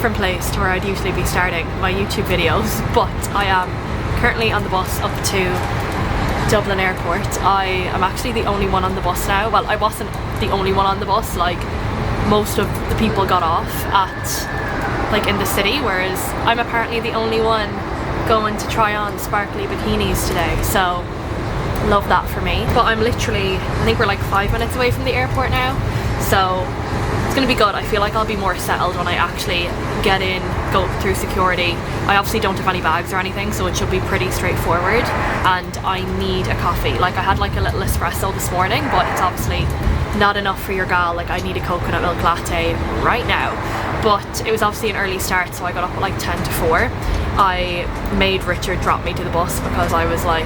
different place to where I'd usually be starting my YouTube videos, but I am currently on the bus up to Dublin Airport. I am actually the only one on the bus now. Well, I wasn't the only one on the bus, like most of the people got off at like in the city, whereas I'm apparently the only one going to try on sparkly bikinis today, so love that for me. But I'm literally, I think we're like 5 minutes away from the airport now, so it's gonna be good. I feel like I'll be more settled when I actually get in, go through security. I obviously don't have any bags or anything, so it should be pretty straightforward, and I need a coffee. Like I had like a little espresso this morning, but it's obviously not enough for your gal. Like I need a coconut milk latte right now. But it was obviously an early start, so I got up at like 10 to 4. I made Richard drop me to the bus because I was like,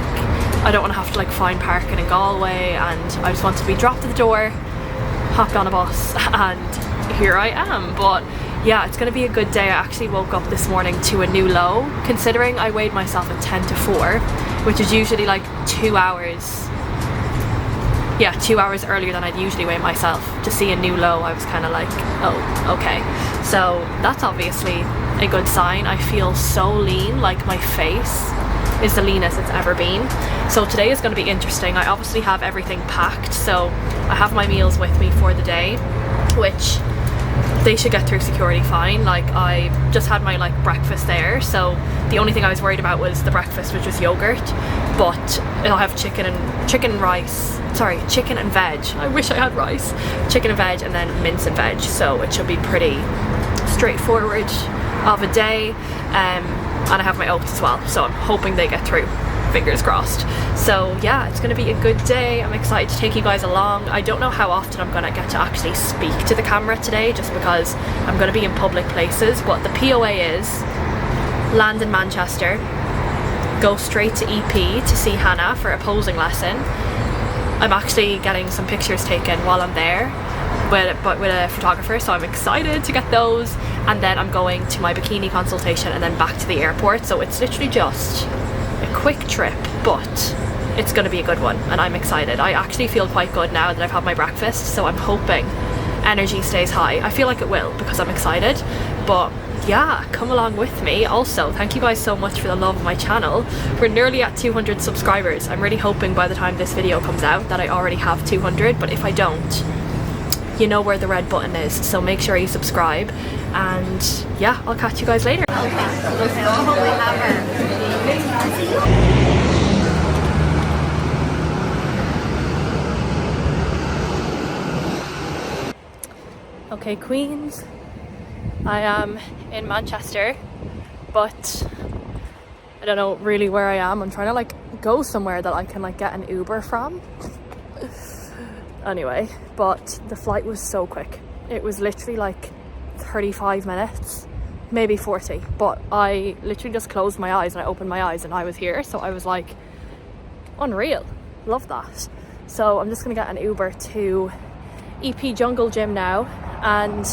I don't want to have to like find parking in Galway, and I just wanted to be dropped at the door, hopped on a bus, and here I am. But yeah, it's going to be a good day. I actually woke up this morning to a new low, considering I weighed myself at 10 to 4, which is usually like 2 hours. Yeah, 2 hours earlier than I'd usually weigh myself. To see a new low, I was kind of like, oh, okay. So that's obviously a good sign. I feel so lean, like my face is the leanest it's ever been. So today is going to be interesting. I obviously have everything packed, so I have my meals with me for the day, which they should get through security fine. Like I just had my like breakfast there, so the only thing I was worried about was the breakfast, which was yogurt, but I'll have chicken and veg. I wish I had rice. Chicken and veg, and then mince and veg, so it should be pretty straightforward of a day. And I have my oats as well, so I'm hoping they get through, fingers crossed. So yeah, it's gonna be a good day. I'm excited to take you guys along. I don't know how often I'm gonna get to actually speak to the camera today, just because I'm gonna be in public places, but the POA is land in Manchester, go straight to EP to see Hannah for a posing lesson. I'm actually getting some pictures taken while I'm there with a photographer, so I'm excited to get those. And then I'm going to my bikini consultation and then back to the airport. So it's literally just a quick trip, but it's going to be a good one, and I'm excited. I actually feel quite good now that I've had my breakfast, so I'm hoping energy stays high. I feel like it will because I'm excited, but yeah, come along with me. Also, thank you guys so much for the love of my channel. We're nearly at 200 subscribers. I'm really hoping by the time this video comes out that I already have 200, but if I don't, you know where the red button is, so make sure you subscribe. And yeah, I'll catch you guys later. Okay, Queens, I am in Manchester, but I don't know really where I am. I'm trying to like go somewhere that I can like get an Uber from. Anyway, but the flight was so quick. It was literally like 35 minutes, maybe 40, but I literally just closed my eyes and I opened my eyes and I was here. So I was like, unreal, love that. So I'm just gonna get an Uber to EP Jungle Gym now and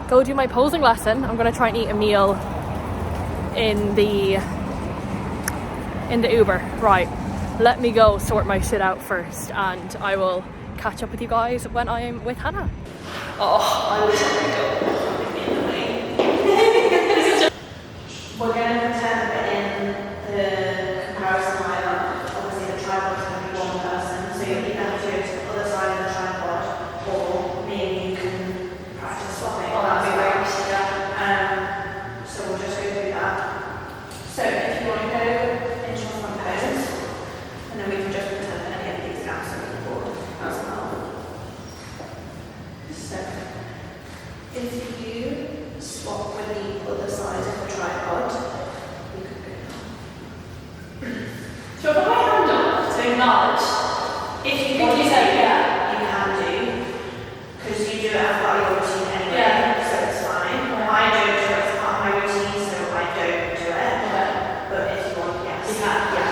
go do my posing lesson. I'm gonna try and eat a meal in the Uber. Right, let me go sort my shit out first, and I will catch up with you guys when I'm with Hannah. Oh, I wish I could go. We're going to pretend that in the comparison lineup, obviously the tripod is going to be one person, so you'll either have to go to the other side of the tripod, or maybe you can practice swapping. Oh, that'd be great. Yeah. So we'll just go through that. So if you want to go into a front pose, and then we can just pretend that any of these gaps are equal as well. So if you swap with the other side of the tripod, you could go. So if I put my hand up to acknowledge, if you want to say yeah, you can do, because you do it as part of your routine anyway, yeah. So it's fine. Yeah. I don't do it as part of my routine, so I don't do it. Okay. But if you want, yes. You can, yeah.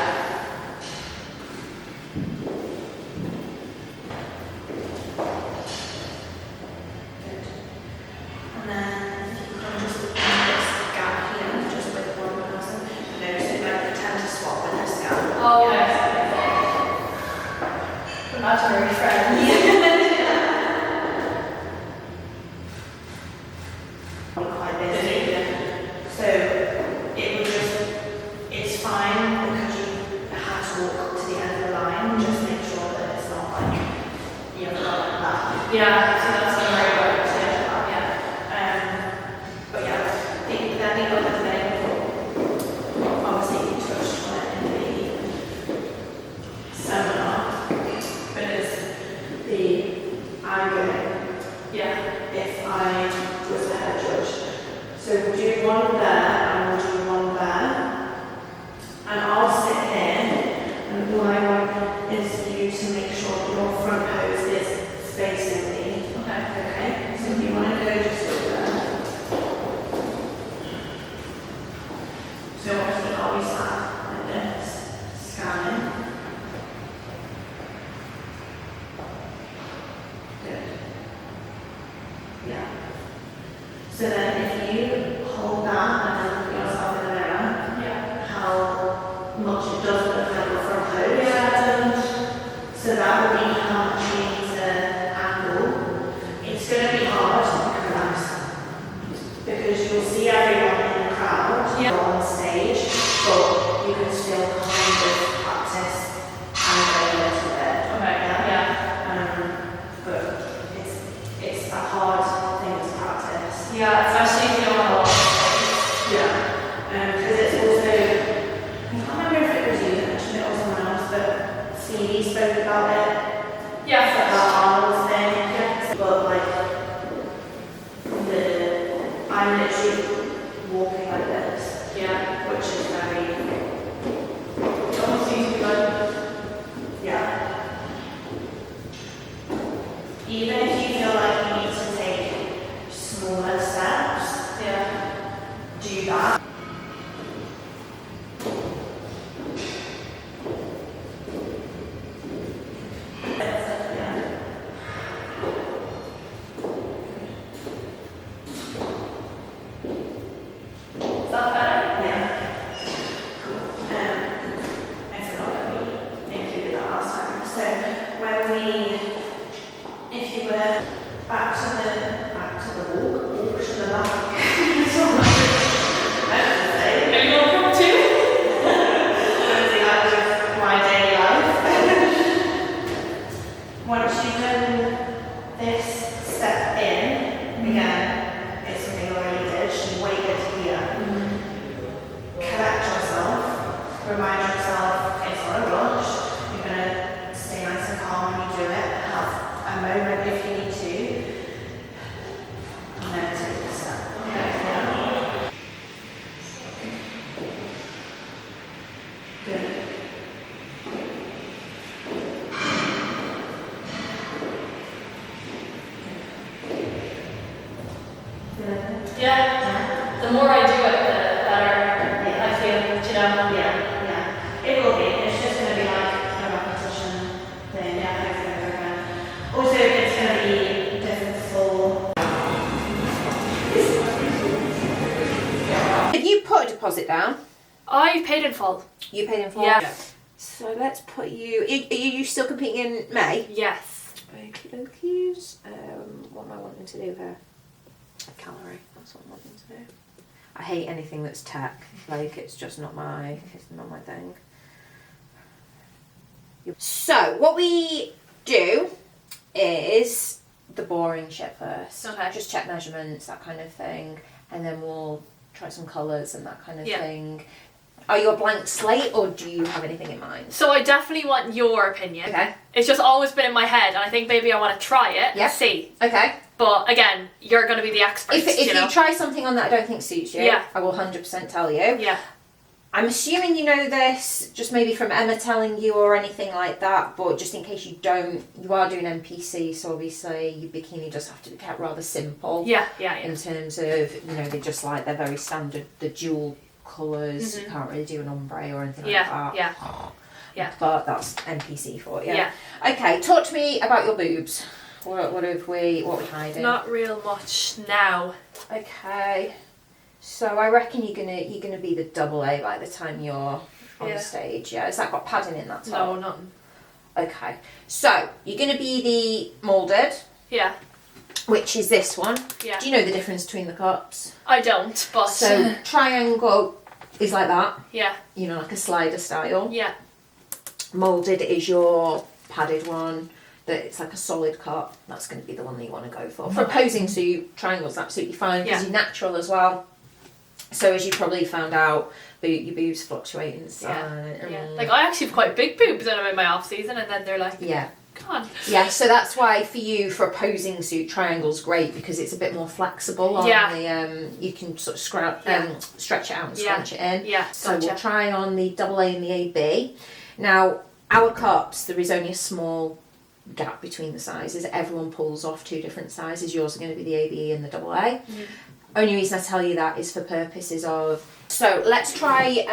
And then if you can just look at this gap here, just with one person, notice it, like pretend to swap with this gap. Oh, yes. So obviously always start like this, scanning. Good. Yeah. So then if you hold that and then look at yourself in the mirror, how much it does look like your front pose. Yeah. So that will be how much you need to angle. It's going to be hard to relax because you'll see everyone in the crowd on stage, but you can still kind of practice and go a little bit. Okay. Yeah. But it's a hard thing to practice. Yeah, especially if you don't have a lot of space. Yeah. Because it's also, I can't remember if it was you that mentioned it or someone else, but Stevie spoke about it. Yeah. About Arnold's thing. Yeah. But like, I'm literally walking like this. Yeah. Which is very, It almost seems to be like, yeah. Even if you feel like you need to take smaller steps, yeah. do that. Is that better? Yeah. Cool. I forgot that we included that last time. So when we, if you were back to the walk to the left. Are you going from two? Something out of my daily life. Once you've done this step in, again, it's something you already did, she waited here. Collect yourself, remind yourself it's not a rush, you're going to stay nice and calm when you do it, have a moment if you need to, and then take the step. Yeah. Good. Yeah. The more I do it, the better I feel, you know? Yeah. It will be. It's just going to be like a repetition thing, over and over again. Also, it's going to be different for. If you put a deposit down, I've paid in full. you paid in full. Yeah. So let's put you. Are you still competing in May? Yes. Okie dokies. What am I wanting to do here? Calorie. That's what I'm wanting to do. I hate anything that's tech. Like it's just not my thing. So what we do is the boring shit first. Okay. Just check measurements, that kind of thing, and then we'll try some colours and that kind of Yeah. thing. Are you a blank slate or do you have anything in mind? So I definitely want your opinion. Okay. It's just always been in my head, and I think maybe I want to try it Yeah. and see. Okay. But again, you're going to be the expert. If you know? you try something on that I don't think suits you, Yeah. I will 100% tell you. Yeah. I'm assuming you know this, just maybe from Emma telling you or anything like that, but just in case you don't, you are doing NPC, so obviously your bikini does have to be kept rather simple. Yeah. In terms of, they're very standard, the dual colours, you can't really do an ombre or anything like that. Yeah. But that's NPC for you. Yeah. Okay, talk to me about your boobs. What are we hiding? Not real much now. Okay. So I reckon you're gonna be the double A by the time you're on the stage. Yeah, has that got padding in that top? No, nothing. Okay. So you're gonna be the moulded, Yeah. which is this one. Yeah. Do you know the difference between the cups? I don't, but So triangle is like that. yeah. Like a slider style. Yeah. Moulded is your padded one. That it's like a solid cup. That's going to be the one that you want to go for. For a posing suit, triangle's absolutely fine because you're natural as well. So as you probably found out, your boobs fluctuate in size. Yeah. Like I actually have quite big boobs when I'm in my off season, and then they're like, come on. Yeah, so that's why for you, for a posing suit, triangle's great because it's a bit more flexible on the, you can sort of stretch it out and scrunch it in. Yeah, So we'll try on the AA and the AB. Now, our cups, there is only a small gap between the sizes. Everyone pulls off two different sizes. Yours are going to be the AB and the AA. Only reason I tell you that is for purposes of So let's try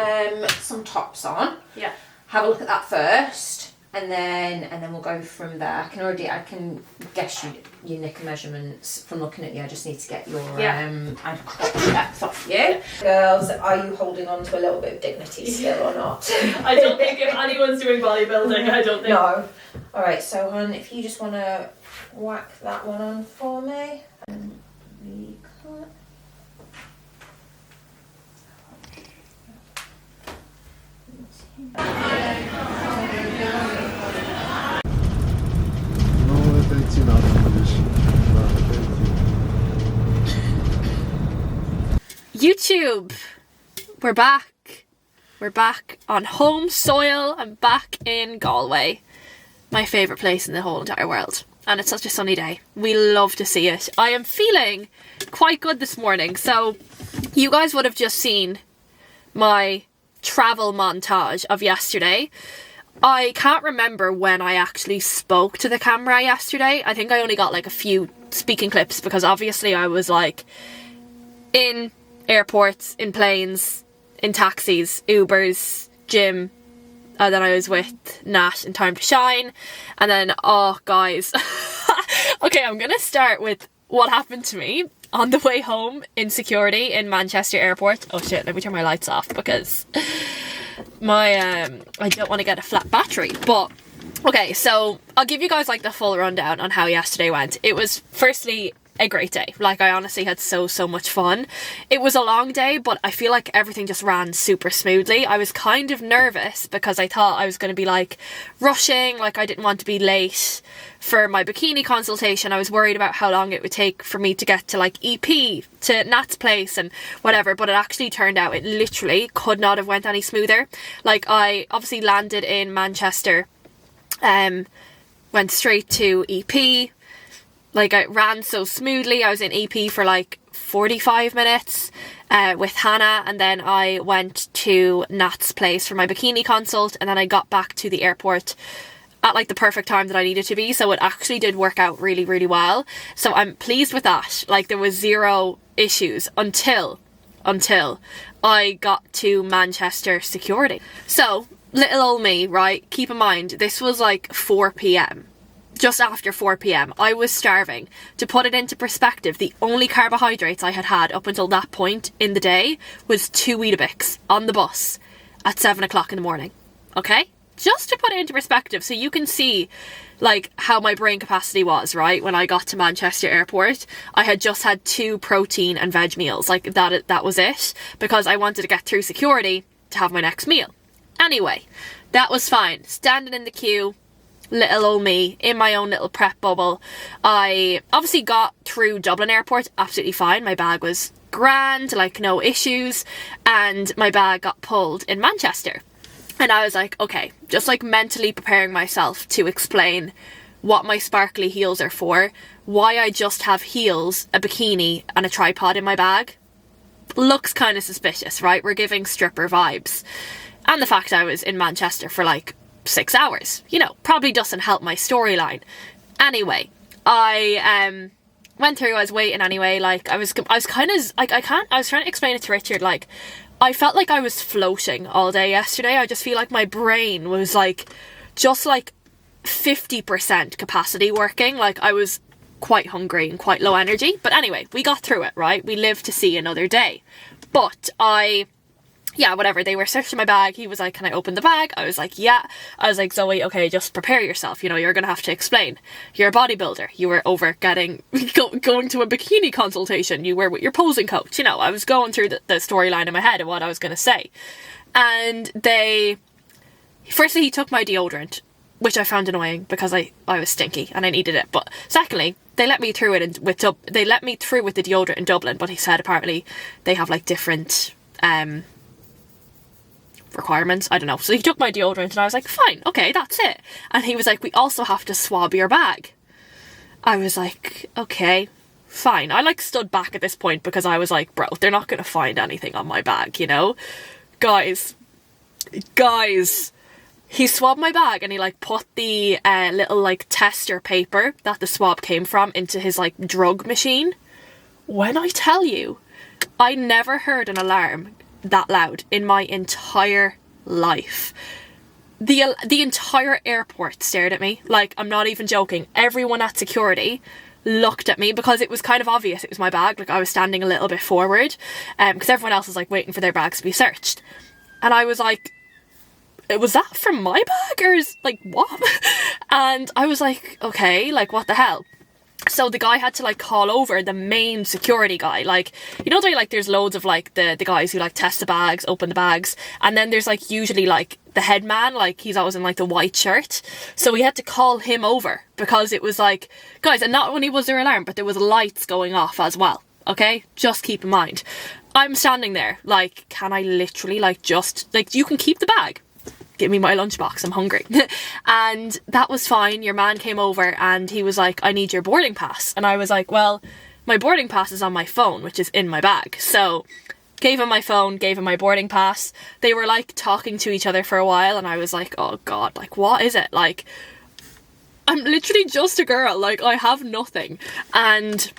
some tops on. Yeah. Have a look at that first, and then we'll go from there. I can guess your knicker measurements from looking at you. I just need to get your crop depth off you. Girls, are you holding on to a little bit of dignity still or not? I don't think if anyone's doing bodybuilding, I don't think. No. All right, so hon, if you just want to whack that one on for me, and recut. YouTube, we're back. We're back on home soil. I'm back in Galway, my favourite place in the whole entire world. And it's such a sunny day. We love to see it. I am feeling quite good this morning. So you guys would have just seen my travel montage of yesterday. I can't remember when I actually spoke to the camera yesterday. I think I only got like a few speaking clips because obviously I was like in airports, in planes, in taxis, Ubers, gym, and then I was with Nat in Time to Shine, and then, oh guys, okay, I'm gonna start with what happened to me on the way home in security in Manchester Airport. Oh shit, let me turn my lights off because my I don't want to get a flat battery. But okay, so I'll give you guys like the full rundown on how yesterday went. It was firstly a great day. Like, I honestly had so much fun. It was a long day, but I feel like everything just ran super smoothly. I was kind of nervous because I thought I was going to be like rushing, like I didn't want to be late for my bikini consultation. I was worried about how long it would take for me to get to like EP, to Nat's place and whatever, but it actually turned out it literally could not have went any smoother. Like, I obviously landed in Manchester, went straight to EP. Like, it ran so smoothly. I was in EP for like 45 minutes with Hannah, and then I went to Nat's place for my bikini consult, and then I got back to the airport at like the perfect time that I needed to be. So it actually did work out really well. So I'm pleased with that. Like, there was zero issues until I got to Manchester security. So little old me, right? Keep in mind, this was like 4 p.m. Just after 4 p.m. I was starving. To put it into perspective, the only carbohydrates I had had up until that point in the day was 2 Weetabix on the bus at 7 o'clock in the morning. Okay? Just to put it into perspective so you can see like how my brain capacity was, right? When I got to Manchester Airport, I had just had 2 protein and veg meals. Like, that was it, because I wanted to get through security to have my next meal. Anyway, that was fine. Standing in the queue, little old me in my own little prep bubble. I obviously got through Dublin Airport absolutely fine. My bag was grand, like no issues, and my bag got pulled in Manchester. And I was like, okay, just like mentally preparing myself to explain what my sparkly heels are for, why I just have heels, a bikini and a tripod in my bag. Looks kind of suspicious, right? We're giving stripper vibes. And the fact I was in Manchester for like 6 hours, you know, probably doesn't help my storyline. Anyway, I went through, I was waiting anyway, like I was kind of like, I was trying to explain it to Richard, like I felt like I was floating all day yesterday. I just feel like my brain was like just like 50% capacity working. Like, I was quite hungry and quite low energy, but anyway, we got through it, right? We lived to see another day. But yeah, whatever, they were searching my bag. He was like, can I open the bag? I was like, yeah. I was like, Zoe, okay, just prepare yourself, you know, you're gonna have to explain. You're a bodybuilder, you were over going to a bikini consultation, you were with your posing coach, you know. I was going through the storyline in my head of what I was gonna say. And firstly, he took my deodorant, which I found annoying because I was stinky and I needed it. But secondly, they let me through it with the deodorant in Dublin, but he said apparently they have like different requirements, I don't know. So he took my deodorant and I was like, fine, okay, that's it. And he was like, we also have to swab your bag. I was like, okay, fine. I like stood back at this point because I was like, bro, they're not gonna find anything on my bag, you know? Guys, he swabbed my bag and he like put the little like tester paper that the swab came from into his like drug machine. When I tell you, I never heard an alarm that loud in my entire life. The entire airport stared at me. Like, I'm not even joking. Everyone at security looked at me because it was kind of obvious it was my bag. Like, I was standing a little bit forward because everyone else was like waiting for their bags to be searched. And I was like, was that from my bag or is like what? And I was like, okay, like what the hell? So the guy had to like call over the main security guy. Like, you know, there's loads of like the guys who like test the bags, open the bags, and then there's like usually like the head man, like he's always in like the white shirt. So we had to call him over because it was like, guys, and not only was there alarm, but there was lights going off as well. Okay, just keep in mind. I'm standing there like, can I literally like just like, you can keep the bag. Give me my lunchbox, I'm hungry. And that was fine. Your man came over and he was like, I need your boarding pass. And I was like, well, my boarding pass is on my phone, which is in my bag. So gave him my phone, gave him my boarding pass. They were like talking to each other for a while and I was like, oh God, like what is it? Like, I'm literally just a girl, like I have nothing. And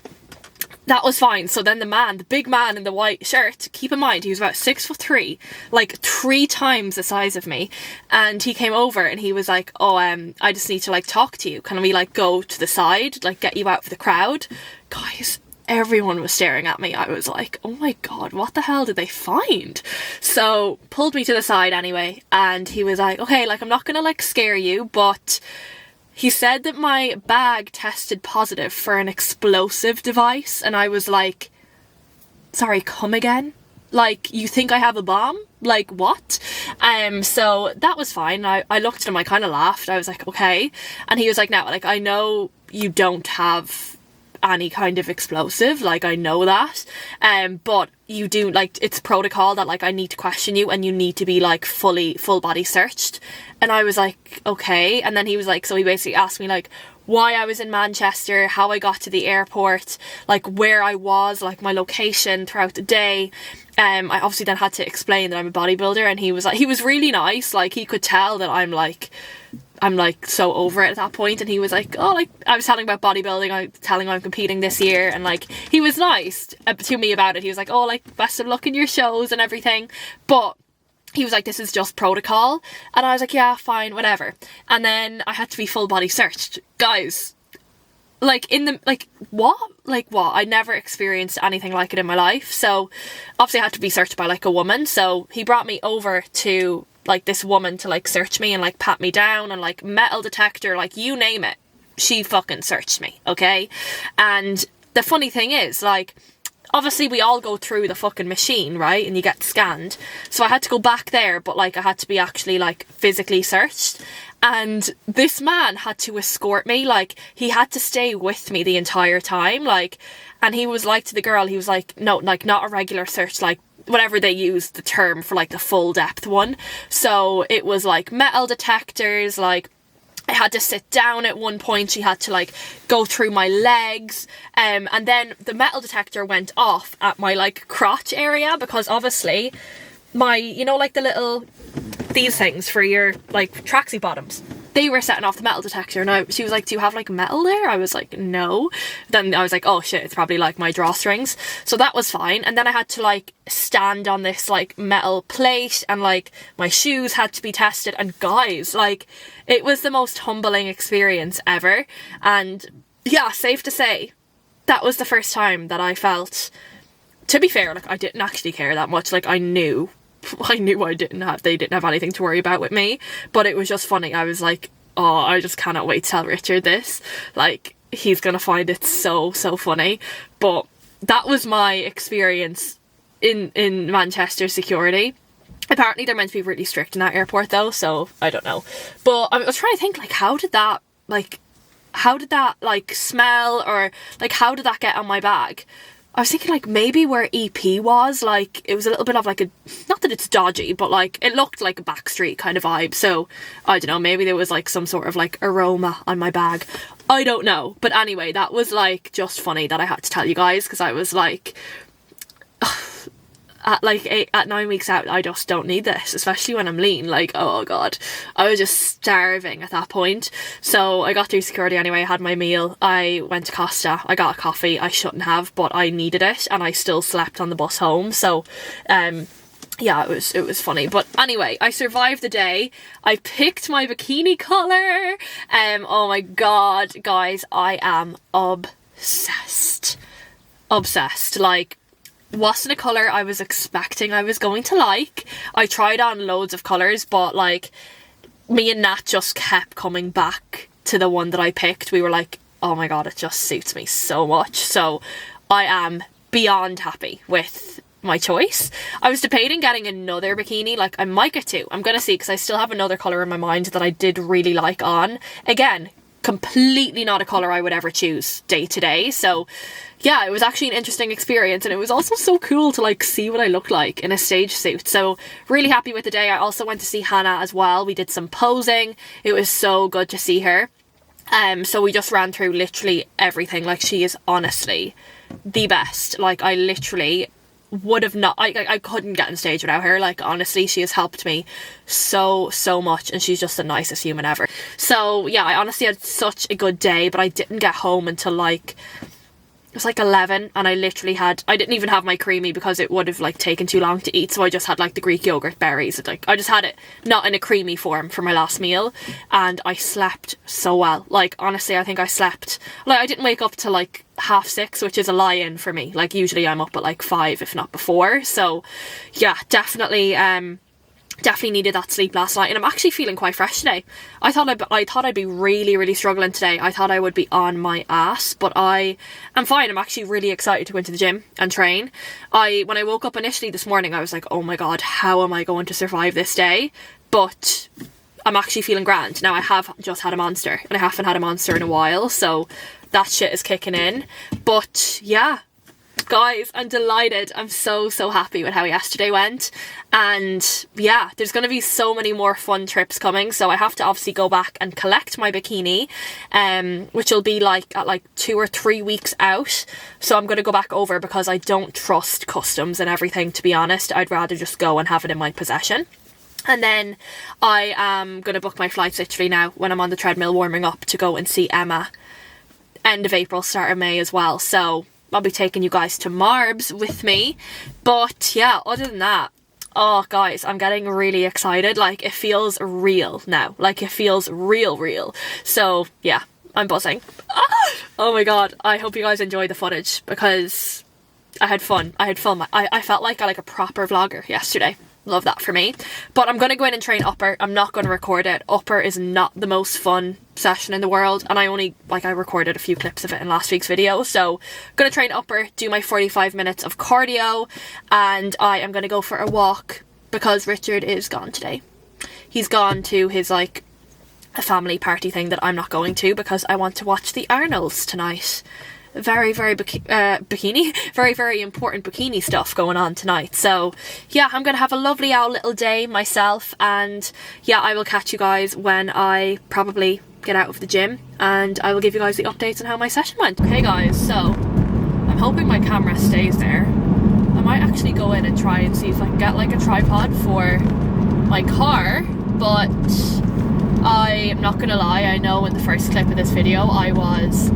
that was fine. So then the big man in the white shirt, keep in mind, he was about 6'3", like 3 times the size of me. And he came over and he was like, oh, I just need to like talk to you. Can we like go to the side, like get you out of the crowd? Guys, everyone was staring at me. I was like, oh my God, what the hell did they find? So pulled me to the side anyway. And he was like, okay, like I'm not gonna like scare you, but he said that my bag tested positive for an explosive device. And I was like, sorry, come again? Like, you think I have a bomb? Like, what? So that was fine. I looked at him, I kind of laughed. I was like, okay. And he was like, no, like, I know you don't have any kind of explosive, like I know that, but you do, like, it's protocol that like I need to question you and you need to be like full body searched. And I was like, okay. And then he was like, so he basically asked me like why I was in Manchester, how I got to the airport, like where I was, like my location throughout the day. I obviously then had to explain that I'm a bodybuilder, and he was really nice. Like, he could tell that I'm like so over it at that point. And he was like, oh, like I was telling about bodybuilding, I was telling him I'm competing this year, and like he was nice to me about it. He was like, oh, like best of luck in your shows and everything, but he was like, this is just protocol. And I was like, yeah, fine, whatever. And then I had to be full body searched. Guys, like what? I never experienced anything like it in my life. So obviously I had to be searched by like a woman. So he brought me over to like this woman to like search me and like pat me down, and like metal detector, like you name it, she fucking searched me, okay? And the funny thing is, like, obviously we all go through the fucking machine, right? And you get scanned. So I had to go back there, but like I had to be actually like physically searched. And this man had to escort me, like he had to stay with me the entire time, like, and he was like to the girl, he was like, no, like not a regular search, like whatever they use the term for like the full depth one. So it was like metal detectors, like I had to sit down at one point, she had to like go through my legs, and then the metal detector went off at my like crotch area, because obviously my, you know, like the little, these things for your like tracksuit bottoms, they were setting off the metal detector. And she was like, do you have like metal there? I was like, no. Then I was like, oh shit, it's probably like my drawstrings. So that was fine. And then I had to like stand on this like metal plate, and like my shoes had to be tested. And guys, like it was the most humbling experience ever. And yeah, safe to say, that was the first time that I felt, to be fair, like I didn't actually care that much. Like I knew they didn't have anything to worry about with me, but it was just funny. I was like, oh, I just cannot wait to tell Richard this. Like, he's gonna find it so funny. But that was my experience in Manchester security. Apparently they're meant to be really strict in that airport though, so I don't know. But I was trying to think, like, how did that smell, or like how did that get on my bag? I was thinking like maybe where EP was, like it was a little bit of like a, not that it's dodgy, but like it looked like a backstreet kind of vibe. So I don't know, maybe there was like some sort of like aroma on my bag. I don't know. But anyway, that was like just funny that I had to tell you guys, because I was like, at 9 weeks out, I just don't need this, especially when I'm lean. Like, oh god, I was just starving at that point. So I got through security anyway, I had my meal, I went to Costa, I got a coffee. I shouldn't have, but I needed it, and I still slept on the bus home. So yeah, it was funny. But anyway, I survived the day. I picked my bikini colour. Oh my god, guys, I am obsessed. Obsessed. Like, wasn't a colour I was expecting I was going to like. I tried on loads of colours, but like, me and Nat just kept coming back to the one that I picked. We were like, oh my god, it just suits me so much. So I am beyond happy with my choice. I was debating getting another bikini. Like, I might get two. I'm gonna see, because I still have another colour in my mind that I did really like on. Again, completely not a colour I would ever choose day to day. So yeah, it was actually an interesting experience, and it was also so cool to like see what I look like in a stage suit. So really happy with the day. I also went to see Hannah as well. We did some posing. It was so good to see her. So we just ran through literally everything. Like, she is honestly the best. Like, I literally would have not, I couldn't get on stage without her. Like, honestly, she has helped me so much, and she's just the nicest human ever. So yeah, I honestly had such a good day, but I didn't get home until like, it was like 11, and I didn't even have my creamy because it would have like taken too long to eat. So I just had like the Greek yogurt berries. Like, I just had it not in a creamy form for my last meal, and I slept so well. Like, honestly, I think I slept, like, I didn't wake up till like 6:30, which is a lie-in for me. Like, usually I'm up at like 5, if not before. So yeah, definitely needed that sleep last night, and I'm actually feeling quite fresh today. I thought I'd be really struggling today. I thought I would be on my ass, but I am fine. I'm actually really excited to go into the gym and train. When I woke up initially this morning, I was like, oh my god, how am I going to survive this day? But I'm actually feeling grand. Now, I have just had a Monster, and I haven't had a Monster in a while, so that shit is kicking in. But yeah, guys, I'm delighted. I'm so happy with how yesterday went, and yeah, there's going to be so many more fun trips coming. So I have to obviously go back and collect my bikini, which will be like at like 2 or 3 weeks out. So I'm going to go back over, because I don't trust customs and everything, to be honest. I'd rather just go and have it in my possession. And then I am going to book my flights literally now, when I'm on the treadmill warming up, to go and see Emma end of April, start of May as well. So I'll be taking you guys to Marbs with me. But yeah, other than that, oh guys, I'm getting really excited. Like, it feels real now. Like, it feels real. So yeah, I'm buzzing. Oh my god, I hope you guys enjoyed the footage, because I had fun. I felt like a proper vlogger yesterday. Love that for me. But I'm going to go in and train upper. I'm not going to record it. Upper is not the most fun session in the world, and I recorded a few clips of it in last week's video. So I'm going to train upper, do my 45 minutes of cardio, and I am going to go for a walk, because Richard is gone today. He's gone to his like a family party thing that I'm not going to, because I want to watch the Arnolds tonight. Very bikini, very important bikini stuff going on tonight. So yeah, I'm gonna have a lovely little day myself, and yeah, I will catch you guys when I probably get out of the gym, and I will give you guys the updates on how my session went. Okay guys, so I'm hoping my camera stays there. I might actually go in and try and see if I can get like a tripod for my car, but I'm not gonna lie, I know in the first clip of this video I was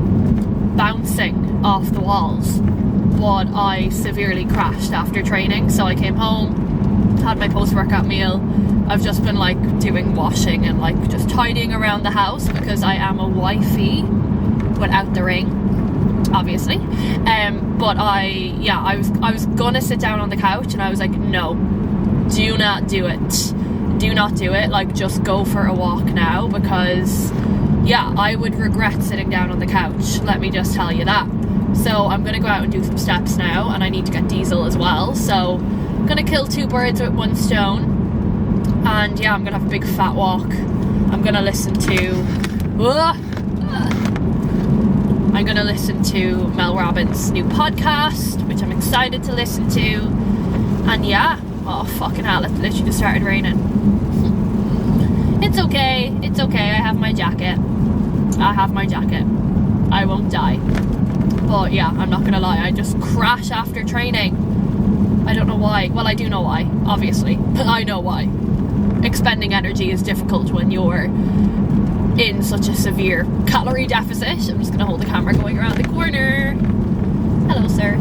bouncing off the walls, but I severely crashed after training. So I came home, had my post-workout meal. I've just been like doing washing and like just tidying around the house, because I am a wifey without the ring, obviously. But I was gonna sit down on the couch, and I was like, no, do not do it. Like, just go for a walk now, because yeah, I would regret sitting down on the couch, let me just tell you that. So I'm gonna go out and do some steps now, and I need to get diesel as well. So I'm gonna kill 2 birds with 1 stone, and yeah, I'm gonna have a big fat walk. I'm gonna listen to Mel Robbins' new podcast, which I'm excited to listen to. And yeah, oh fucking hell, it literally just started raining. It's okay, I have my jacket. I won't die. But yeah, I'm not gonna lie, I just crash after training. I don't know why. Well, I do know why, obviously, but I know why. Expending energy is difficult when you're in such a severe calorie deficit. I'm just gonna hold the camera going around the corner. Hello, sir.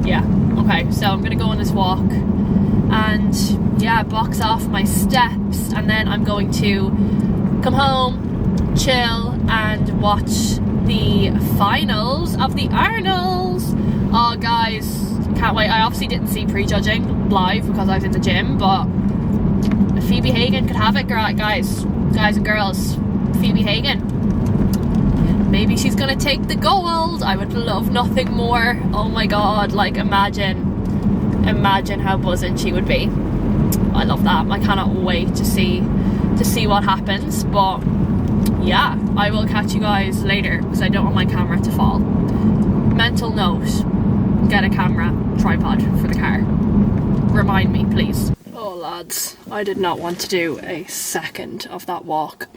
Yeah, okay, so I'm gonna go on this walk, and yeah, box off my steps, and then I'm going to come home, chill, and watch the finals of the Arnolds. Oh guys, can't wait. I obviously didn't see prejudging live because I was in the gym, but Phoebe Hagen could have it, guys and girls. Phoebe Hagen, maybe she's gonna take the gold. I would love nothing more. Oh my god, like imagine how buzzing she would be. I love that. I cannot wait to see what happens. But yeah, I will catch you guys later because I don't want my camera to fall. Mental note, get a camera tripod for the car. Remind me, please. Oh lads, I did not want to do a second of that walk.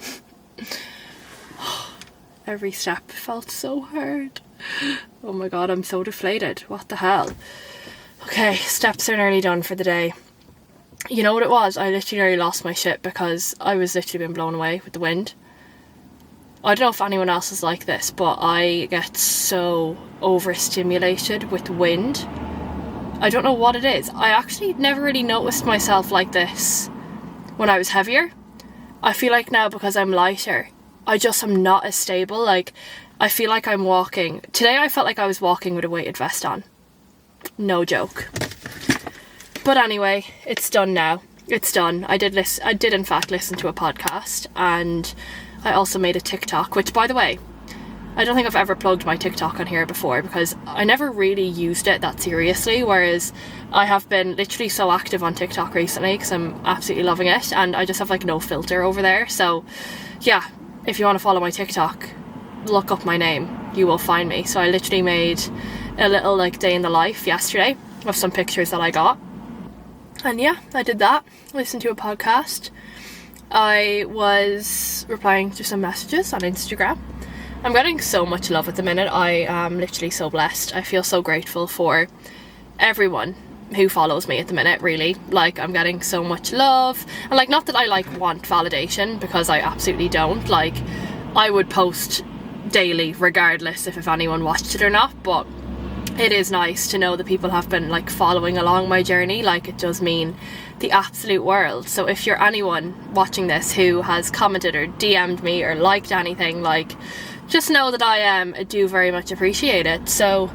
Every step felt so hard. Oh my god, I'm so deflated. What the hell? Okay, steps are nearly done for the day. You know what it was? I literally nearly lost my shit because I was literally being blown away with the wind. I don't know if anyone else is like this, but I get so overstimulated with wind. I don't know what it is. I actually never really noticed myself like this when I was heavier. I feel like now because I'm lighter, I just am not as stable. Like, I feel like I'm walking. Today I felt like I was walking with a weighted vest on. No joke. But anyway, it's done now. It's done. I did in fact listen to a podcast, and I also made a TikTok, which, by the way, I don't think I've ever plugged my TikTok on here before because I never really used it that seriously, whereas I have been literally so active on TikTok recently because I'm absolutely loving it, and I just have like no filter over there. So yeah, if you want to follow my TikTok, look up my name, you will find me. So I literally made a little like day in the life yesterday of some pictures that I got, and yeah, I did that. Listened to a podcast. I was replying to some messages on Instagram. I'm getting so much love at the minute. I am literally so blessed. I feel so grateful for everyone who follows me at the minute, really. Like, I'm getting so much love, and like, not that I like want validation, because I absolutely don't. Like, I would post daily regardless if anyone watched it or not, but it is nice to know that people have been like following along my journey. Like, it does mean the absolute world. So if you're anyone watching this who has commented or DM'd me or liked anything, like, just know that I do very much appreciate it. So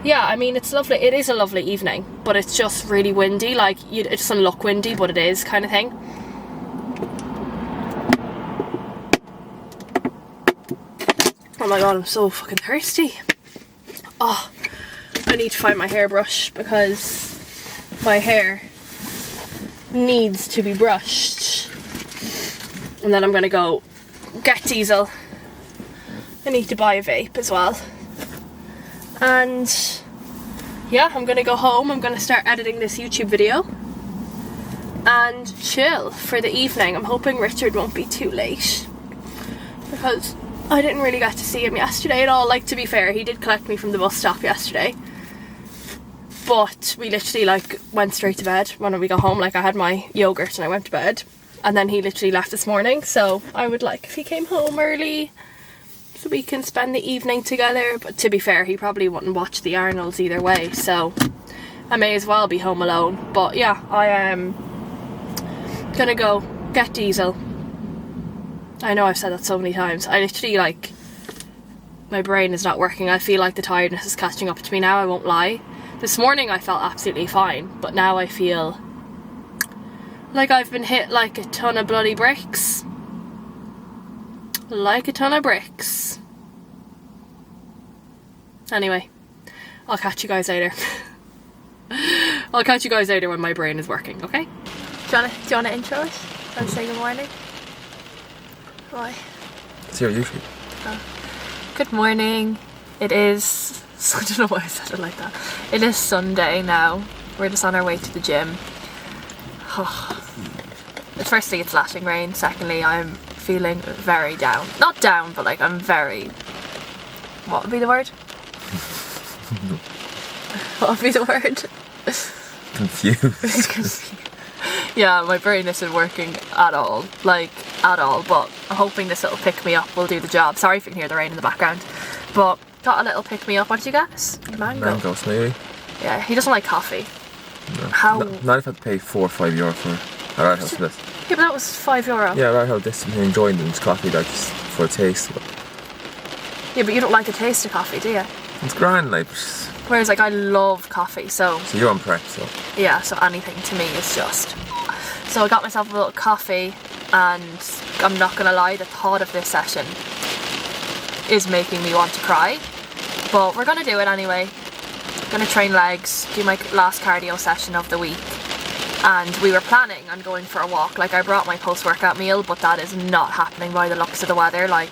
yeah, I mean, it's lovely. It is a lovely evening, but it's just really windy. Like, it doesn't look windy, but it is, kind of thing. Oh my god, I'm so fucking thirsty. Oh, I need to find my hairbrush because my hair needs to be brushed. And then I'm gonna go get diesel. I need to buy a vape as well. And yeah, I'm gonna go home. I'm gonna start editing this YouTube video and chill for the evening. I'm hoping Richard won't be too late because I didn't really get to see him yesterday at all. Like, to be fair, he did collect me from the bus stop yesterday, but we literally like went straight to bed when we got home. Like, I had my yogurt and I went to bed, and then he literally left this morning. So I would like if he came home early so we can spend the evening together. But to be fair, he probably wouldn't watch the Arnolds either way, so I may as well be home alone. But yeah, I am gonna go get diesel. I know I've said that so many times. I literally, like, my brain is not working. I feel like the tiredness is catching up to me now, I won't lie. This morning I felt absolutely fine, but now I feel like I've been hit like a ton of bloody bricks. Like a ton of bricks. Anyway, I'll catch you guys later. I'll catch you guys later when my brain is working, okay? Do you wanna intro it? And say good morning? Why? It's your YouTube. Oh. Good morning. It is... I don't know why I said it like that. It is Sunday now. We're just on our way to the gym. Oh. Firstly, it's lashing rain. Secondly, I'm feeling very down. Not down, but like I'm very... What would be the word? What would be the word? Confused. Yeah, my brain isn't working at all. Like, at all. But I'm hoping this little pick-me-up will do the job. Sorry if you can hear the rain in the background. But got a little pick-me-up. What did you guess? Mango. Mango smoothie. Yeah, he doesn't like coffee. No. How? Not if I pay €4 or €5 for a right house for this. Yeah, but that was €5. Yeah, right house this. I'm enjoying this coffee like just for a taste. But Yeah, but you don't like the taste of coffee, do you? it's grand, like. Whereas like I love coffee, so So you're on prep, so. yeah, so anything to me is just. So I got myself a little coffee, and I'm not gonna lie, the thought of this session is making me want to cry. But we're gonna do it anyway. Gonna train legs, do my last cardio session of the week. And we were planning on going for a walk. Like I brought my post-workout meal, but that is not happening by the looks of the weather. Like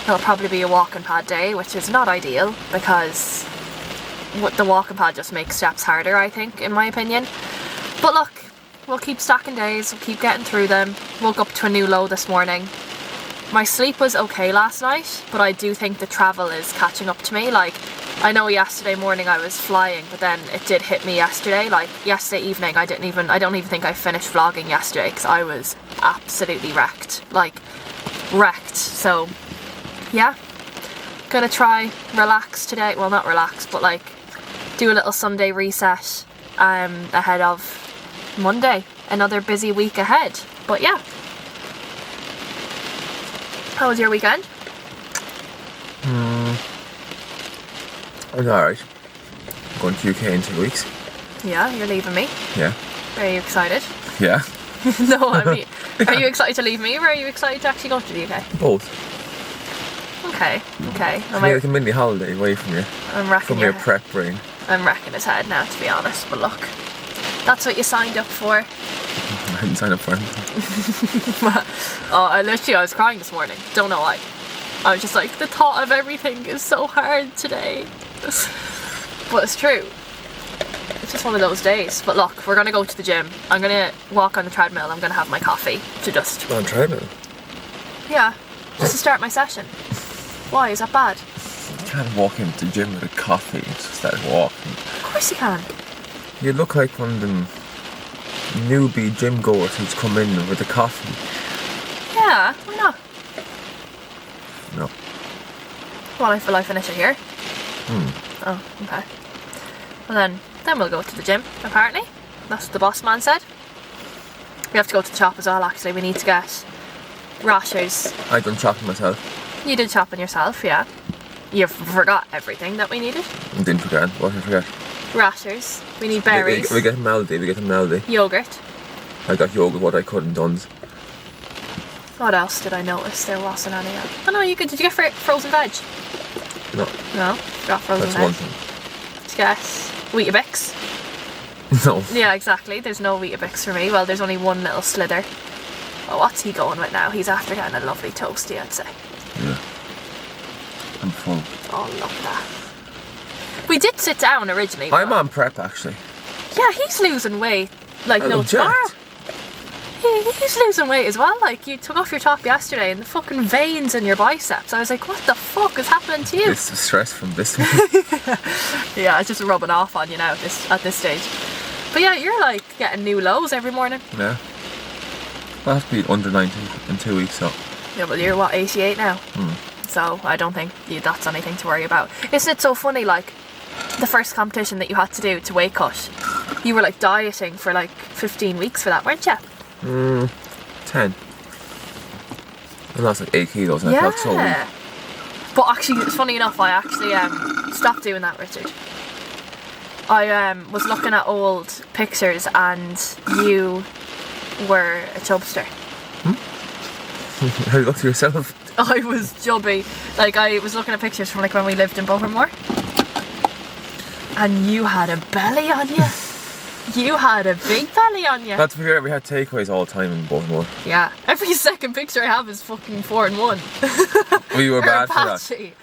it'll probably be a walking pad day, which is not ideal because the walking pad just makes steps harder, I think, in my opinion. But look, we'll keep stacking days, we'll keep getting through them. Woke up to a new low this morning. My sleep was okay last night, but I do think the travel is catching up to me. Like, I know yesterday morning I was flying, but then it did hit me yesterday. Like, yesterday evening I don't even think I finished vlogging yesterday because I was absolutely wrecked. Like, wrecked. So, yeah. Gonna try relax today. Well, not relax, but like, do a little Sunday reset ahead of Monday. Another busy week ahead. But yeah. How was your weekend? It was alright. Going to UK in 2 weeks. Yeah, you're leaving me. Yeah. Are you excited? Yeah. No, I mean, are you excited to leave me or are you excited to actually go to the UK? Both. Okay. It's like a mini holiday away from you. I'm wrecking From your prep brain. I'm wrecking his head now, to be honest. But look, that's what you signed up for. I didn't sign up for anything. I was crying this morning. Don't know why. I was just like, the thought of everything is so hard today. But it's true. It's just one of those days. But look, we're gonna go to the gym. I'm gonna walk on the treadmill. I'm gonna have my coffee to just. On treadmill? Yeah, just to start my session. Why is that bad? You can't walk into the gym with a coffee and just start walking. Of course you can. You look like one of them newbie gym goers who's come in with a coffee. Yeah, why not? No. Well, will I finish it here? Oh, okay. Well then we'll go to the gym, apparently. That's what the boss man said. We have to go to the shop as well, actually. We need to get rashers. I done chopping myself. You did shopping yourself, yeah. You forgot everything that we needed. I didn't forget. What did I forget? Rashers. We need berries. We get a melody. Yogurt. I got yogurt, what I couldn't done. What else did I notice? There wasn't any of. Oh no, did you get frozen veg? No. No? Got frozen That's veg. one thing. Did you get Weetabix? No. Yeah, exactly. There's no Weetabix for me. Well, there's only one little slither. Oh, what's he going with now? He's after getting a lovely toasty, I'd say. Yeah. I'm full. Oh, look at that. We did sit down originally. I'm on prep actually. Yeah, he's losing weight. Like, I no look tomorrow. jacked. He's losing weight as well. Like, you took off your top yesterday and the fucking veins in your biceps. I was like, what the fuck is happening to you? It's the stress from this one. Yeah, it's just rubbing off on you now at this stage. But yeah, you're like getting new lows every morning. Yeah. I'll have to be under 90 in 2 weeks, so. Yeah, well, you're what, 88 now? So I don't think that's anything to worry about. Isn't it so funny, like, the first competition that you had to do to weight cut, you were like dieting for like 15 weeks for that, weren't you? 10. I lost like 8 kilos and I felt so weak. But actually, it's funny enough, I actually stopped doing that, Richard. I was looking at old pictures and you were a chubster. How you look to yourself? I was chubby. Like, I was looking at pictures from like when we lived in Bohermore. And you had a belly on you. You had a big belly on you. That's weird. We had takeaways all the time in Baltimore. Yeah. Every second picture I have is fucking 4 in 1. We were Or bad for that. patchy.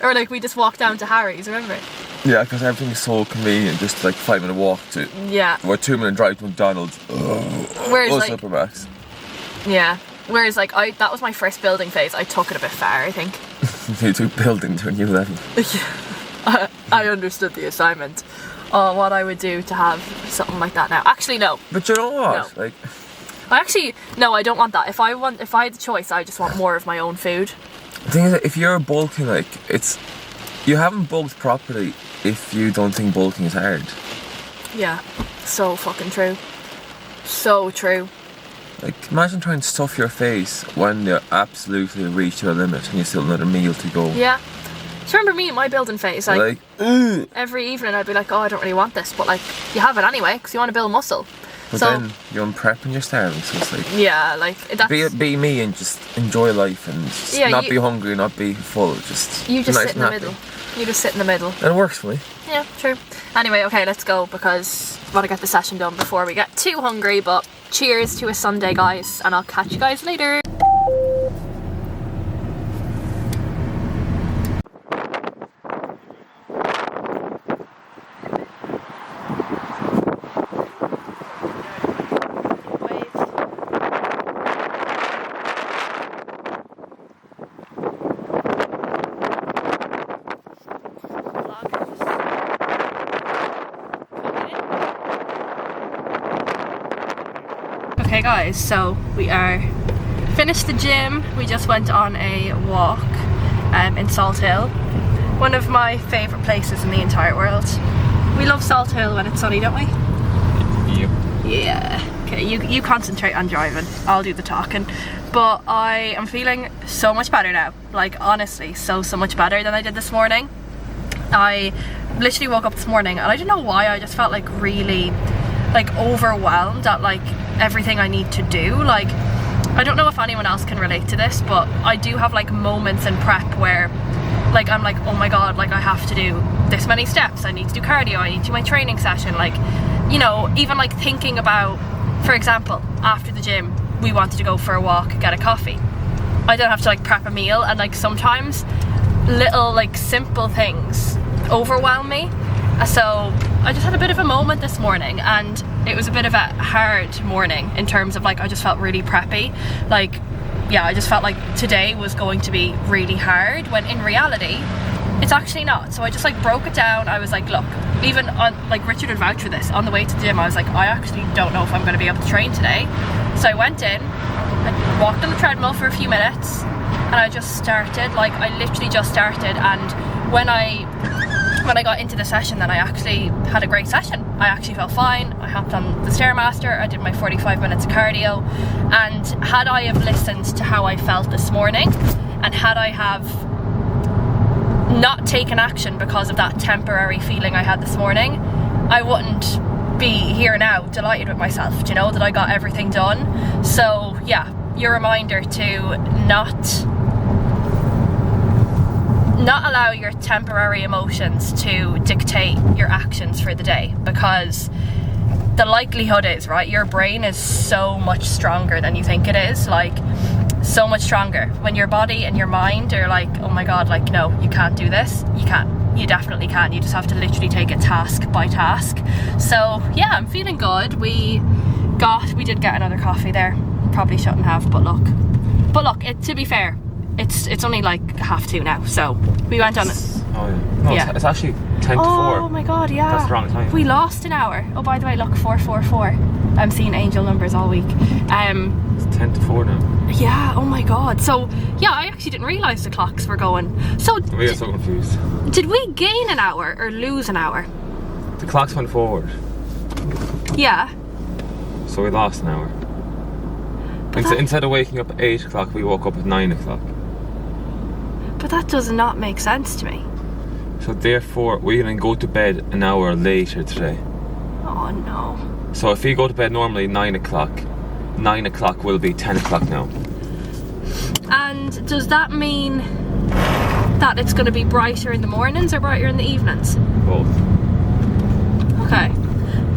Or like we just walked down to Harry's, remember? Yeah, because everything is so convenient. Just like 5-minute walk to, Yeah. or 2-minute drive to McDonald's. Whereas Or like, Supermax. yeah. Whereas like that was my first building phase. I took it a bit far, I think. You took building to a new level. I understood the assignment. What I would do to have something like that now. Actually, no. But you know what? No. Like, I don't want that. If I had the choice, I just want more of my own food. the thing is that if you're bulking, like, you haven't bulked properly if you don't think bulking is hard. Yeah, so fucking true. So true. Like, imagine trying to stuff your face when you absolutely reach your limit and you still have another meal to go. Yeah. Do you remember me and my building phase? Like Ugh. every evening I'd be like, oh, I don't really want this, but like you have it anyway because you want to build muscle. But so then you're on prep and you're starving, so it's like, yeah, like that's be me and just enjoy life and just not be hungry, not be full, just you just nice sit in and the happy. middle. You just sit in the middle. And it works for me. Yeah, true. Anyway, okay, let's go because I want to get the session done before we get too hungry. But cheers to a Sunday, guys, and I'll catch you guys later. Okay guys, so we are finished the gym. We just went on a walk in Salt Hill, one of my favourite places in the entire world. We love Salt Hill when it's sunny, don't we? Yep. Yeah. Okay, you concentrate on driving, I'll do the talking. But I am feeling so much better now. Like honestly, so much better than I did this morning. I literally woke up this morning and I don't know why, I just felt like really like overwhelmed at like everything I need to do. Like I don't know if anyone else can relate to this, but I do have like moments in prep where like I'm like, oh my god, like I have to do this many steps, I need to do cardio, I need to do my training session, like, you know, even like thinking about, for example, after the gym we wanted to go for a walk, get a coffee. I don't have to like prep a meal, and like sometimes little like simple things overwhelm me. So I just had a bit of a moment this morning, and it was a bit of a hard morning in terms of like I just felt really preppy. Like yeah, I just felt like today was going to be really hard when in reality it's actually not. So I just like broke it down. I was like, look, even on like Richard would vouch for this, on the way to the gym I was like, I actually don't know if I'm going to be able to train today. So I went in, I walked on the treadmill for a few minutes and I just started. Like I literally just started, and when I got into the session then I actually had a great session. I actually felt fine. I hopped on the Stairmaster, I did my 45 minutes of cardio, and had I have listened to how I felt this morning, and had I have not taken action because of that temporary feeling I had this morning, I wouldn't be here now delighted with myself, do you know, that I got everything done. So yeah, your reminder to not allow your temporary emotions to dictate your actions for the day, because the likelihood is, right, your brain is so much stronger than you think it is, like so much stronger. When your body and your mind are like, oh my god, like no, you can't do this, you can't, you definitely can, you just have to literally take it task by task. So yeah, I'm feeling good. We did get another coffee there, probably shouldn't have, but look, to be fair, it's only like 2:30 now, so we went on it. Oh yeah. No, yeah. It's actually 10 to 4. Oh my god, yeah. That's the wrong time. We lost an hour. Oh, by the way, look, 444. I'm seeing angel numbers all week. It's 10 to 4 now. Yeah, oh my god. So, yeah, I actually didn't realise the clocks were going. So, We are so confused. did we gain an hour or lose an hour? The clocks went forward, Yeah. so we lost an hour. Instead of waking up at 8 o'clock, we woke up at 9 o'clock. But that does not make sense to me. So therefore, we're going to go to bed an hour later today. Oh no. So if we go to bed normally 9 o'clock, 9 o'clock will be 10 o'clock now. And does that mean that it's going to be brighter in the mornings or brighter in the evenings? Both. Okay.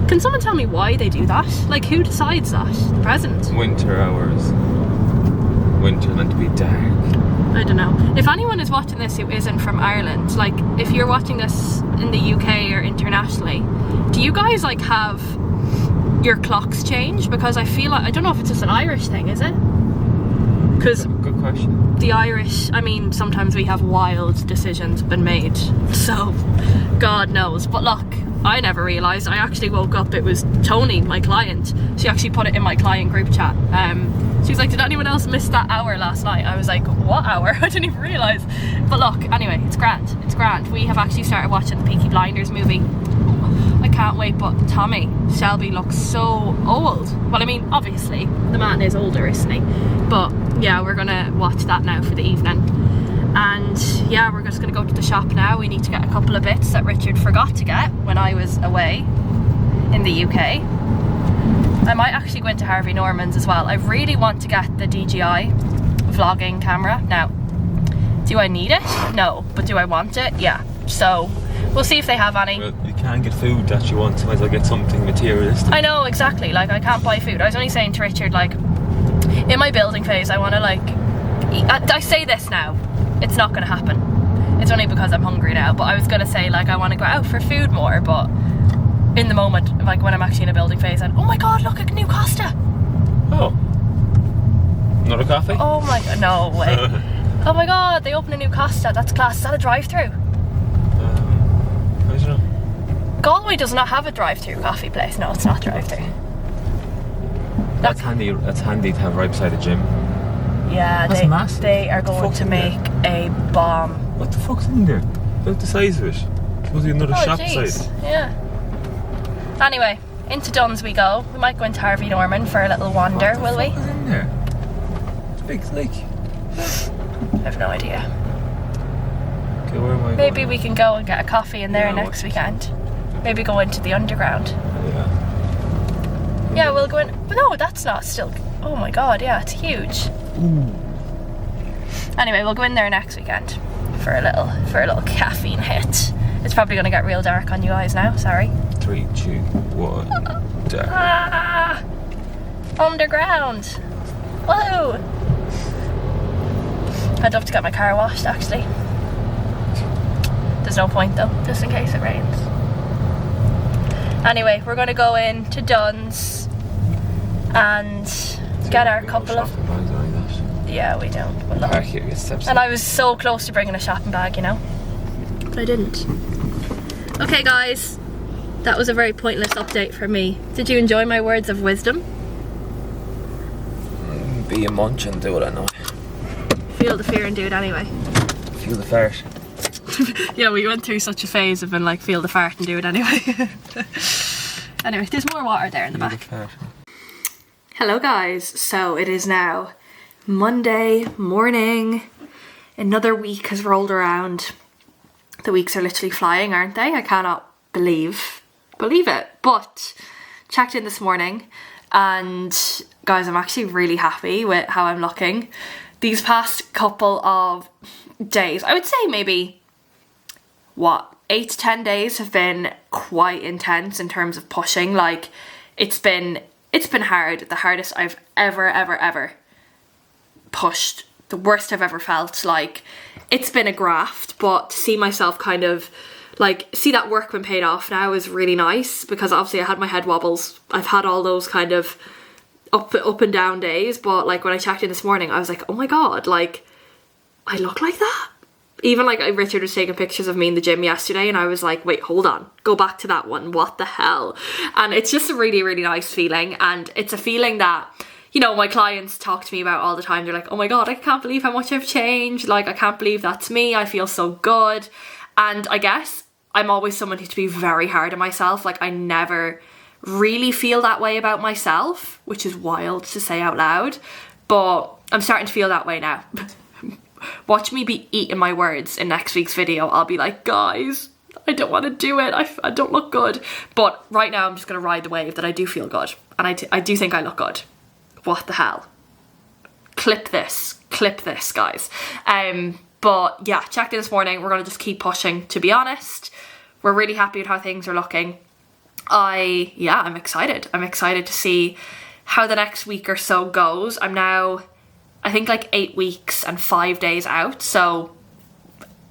Can someone tell me why they do that? Like, who decides that? The president? Winter hours. Winter meant to be dark. I don't know. If anyone is watching this who isn't from Ireland, like, if you're watching this in the UK or internationally, do you guys, like, have your clocks changed? Because I feel like, I don't know if it's just an Irish thing, is it? Because Good question. the Irish, I mean, sometimes we have wild decisions been made, so God knows. But look, I never realised. I actually woke up, it was Tony, my client. She actually put it in my client group chat. She was like, did anyone else miss that hour last night? I was like, what hour? I didn't even realise. But look, anyway, it's grand. It's grand. We have actually started watching the Peaky Blinders movie. I can't wait. But Tommy Shelby looks so old. Well, I mean, obviously the man is older, isn't he? But yeah, we're gonna watch that now for the evening. And yeah, we're just gonna go to the shop now. We need to get a couple of bits that Richard forgot to get when I was away in the UK. I might actually go into Harvey Norman's as well. I really want to get the DJI vlogging camera. Now, do I need it? No. But do I want it? Yeah. So we'll see if they have any. Well, you can't get food that you want, so might as well get something materialistic. I know, exactly. Like, I can't buy food. I was only saying to Richard, like, in my building phase, I want to, like, eat. I say this now. It's not going to happen. It's only because I'm hungry now. But I was going to say, like, I want to go out for food more. But in the moment, like, when I'm actually in a building phase, and oh my god, look at new Costa. Oh. Another coffee? Oh my god, no way. Oh my god, they opened a new Costa. That's class. Is that a drive-through? I don't know. Galway does not have a drive-through coffee place. No, it's not drive-through. That's handy. That's handy to have right beside the gym. Yeah, That's massive. they are going to make a bomb. What the fuck's in there? Look at the size of it. Supposed to be another shop size. Yeah. Anyway, into Dunn's we go. We might go into Harvey Norman for a little wander, will we? What the fuck is in there? It's big, like. I have no idea. Okay, where am I Maybe going? we can go and get a coffee in there Yeah, next what? weekend. Maybe go into the underground. Yeah. Yeah, we'll go in. But no, that's not still. Oh my god, yeah, it's huge. Ooh. Anyway, we'll go in there next weekend for a little caffeine hit. It's probably gonna get real dark on you guys now. Sorry. 3, 2, 1. Dark. Ah, underground. Whoa. I'd love to get my car washed, actually. There's no point though, just in case it rains. Anyway, we're gonna go in to Dunn's and get our couple of. Yeah, we don't. We'll look. And I was so close to bringing a shopping bag, you know, but I didn't. Okay, guys, that was a very pointless update for me. Did you enjoy my words of wisdom? Be a munch and do what I know. Feel the fear and do it anyway. Feel the fart. Yeah, we went through such a phase of being like, feel the fart and do it anyway. Anyway, there's more water there in the back. Hello guys, so it is now Monday morning. Another week has rolled around. The weeks are literally flying, aren't they? I cannot believe it. But checked in this morning and guys, I'm actually really happy with how I'm looking. These past couple of days, I would say maybe 8 to 10 days have been quite intense in terms of pushing. Like it's been hard, the hardest I've ever pushed, the worst I've ever felt. Like it's been a graft, but to see myself kind of like see that work when paid off now is really nice, because obviously I had my head wobbles. I've had all those kind of up and down days, but like when I checked in this morning I was like, oh my god, like I look like that. Even like Richard was taking pictures of me in the gym yesterday and I was like, wait, hold on, go back to that one, what the hell? And it's just a really nice feeling, and it's a feeling that, you know, my clients talk to me about all the time. They're like, oh my god, I can't believe how much I've changed, like I can't believe that's me, I feel so good. And I guess I'm always someone who's to be very hard on myself. Like I never really feel that way about myself, which is wild to say out loud, but I'm starting to feel that way now. Watch me be eating my words in next week's video. I'll be like, guys, I don't want to do it, I don't look good. But right now I'm just going to ride the wave that I do feel good, and I do think I look good. What the hell? Clip this guys. But yeah, checked in this morning. We're going to just keep pushing, to be honest. We're really happy with how things are looking. I'm excited. I'm excited to see how the next week or so goes. I'm now, I think, like 8 weeks and 5 days out, so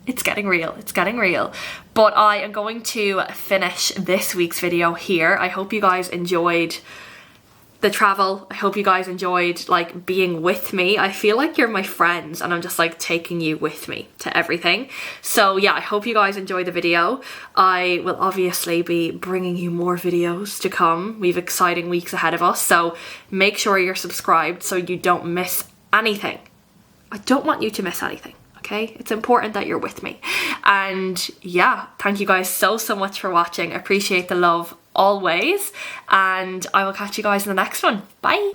it's getting real. But I am going to finish this week's video here. I hope you guys enjoyed the travel. I hope you guys enjoyed like being with me. I feel like you're my friends and I'm just like taking you with me to everything. So yeah, I hope you guys enjoyed the video. I will obviously be bringing you more videos to come. We have exciting weeks ahead of us, so make sure you're subscribed so you don't miss anything. I don't want you to miss anything. okay? It's important that you're with me. And yeah, thank you guys so much for watching. Appreciate the love always, and I will catch you guys in the next one. Bye.